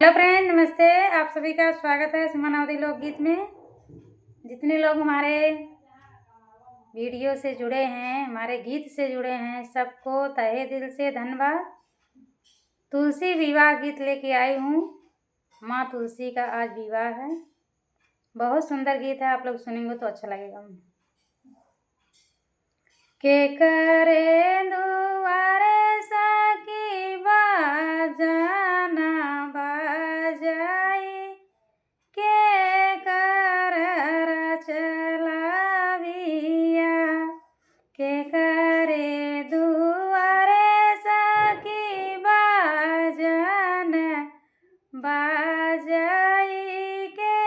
Hello friend, नमस्ते। आप सभी का स्वागत है सुमन अवधी लोकगीत में। जितने लोग हमारे वीडियो से जुड़े हैं, हमारे गीत से जुड़े हैं, सबको तहे दिल से धन्यवाद। तुलसी विवाह गीत लेके आई हूँ। माँ तुलसी का आज विवाह है। बहुत सुंदर गीत है, आप लोग सुनेंगे तो अच्छा लगेगा। के करे दुआरे सखी बाजना बाजाई, के कर चलाविया, के करे दुआरे सखी बाजन बाजाई, के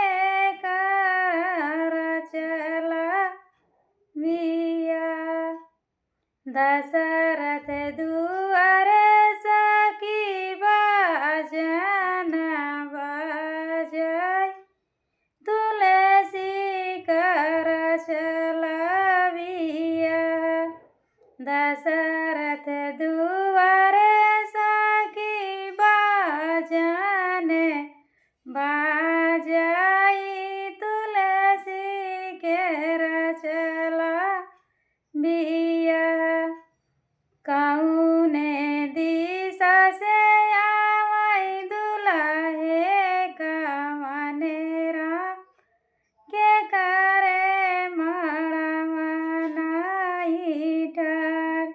कर चलाविया। दशरथ दुआरे सखी बाजन बाजाई, तुलसी कर चलाविया। दशरथ दुआरे सखी बाजन बाजाई, तुलसी कर चलाविया। कौने दिशा से आवै दुल्हे कवने राम, के करे मड़वा नाई ठाड़।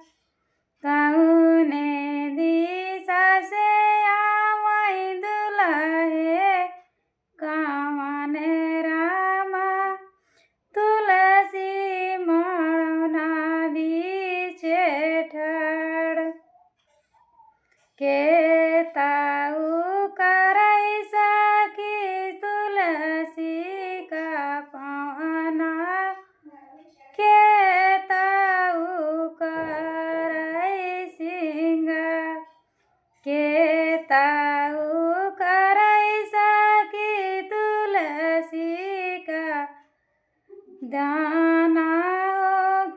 कौने दिशा से आवै दुल्हे कवने राम, तुलसी मड़वा बीचे ठाड़। के ताऊ करै सखी तुलसी का पाना, के ताऊ करै सिंगार, के ताऊ करै सखी तुलसी का दाना,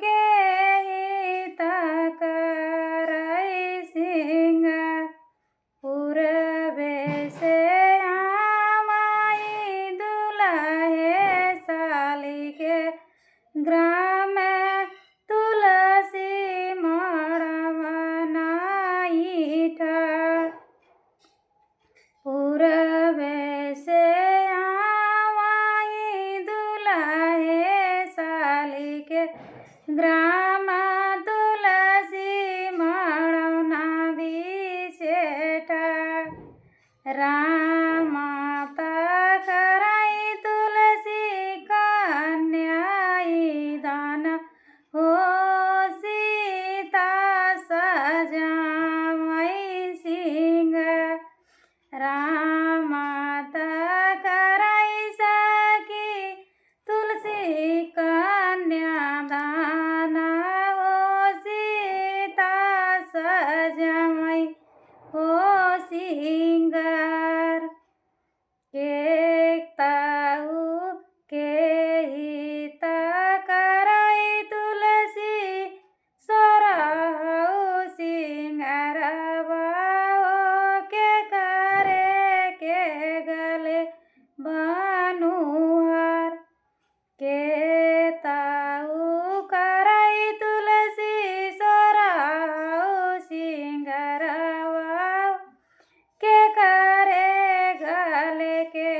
के हित करै सिंगार। पूरबे से आवै दुल्हे साली के ग्राम, तुलसी मड़वा नाई ठाड़। पूरबे से आवै दुल्हे साली के ग्राम, तुलसी मड़वा बीचे ठाड़। राम करै तुलसी कन्याई दान, हो सीता सजावै सिंगार। राम करै सखी तुलसी कन्यादान, हो सीता सजावै हो सिंगार। के ताऊ के हित करै तुलसी सोरहु सिंगारवा, के करे के गले बनुहार। के ताऊ करै तुलसी सोरहु सिंगारवा, के करे गले के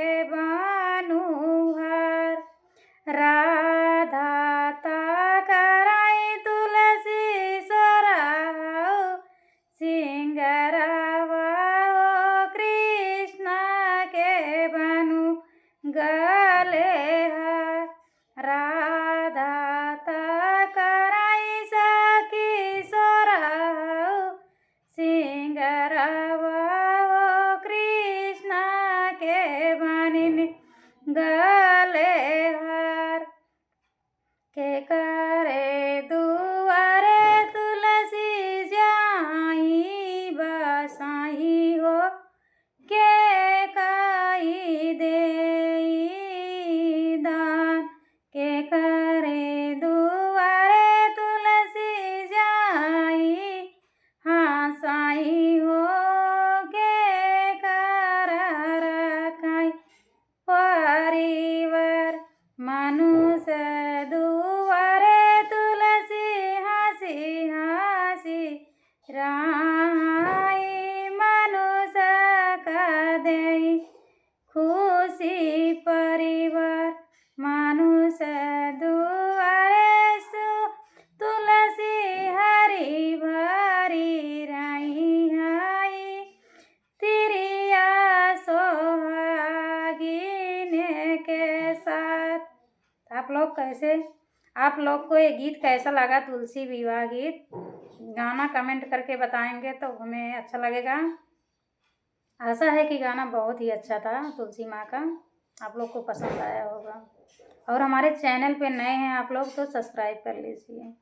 आप लोग को ये गीत कैसा लगा, तुलसी विवाह गीत गाना कमेंट करके बताएंगे तो हमें अच्छा लगेगा। आशा है कि गाना बहुत ही अच्छा था तुलसी माँ का, आप लोग को पसंद आया होगा। और हमारे चैनल पे नए हैं आप लोग तो सब्सक्राइब कर लीजिए।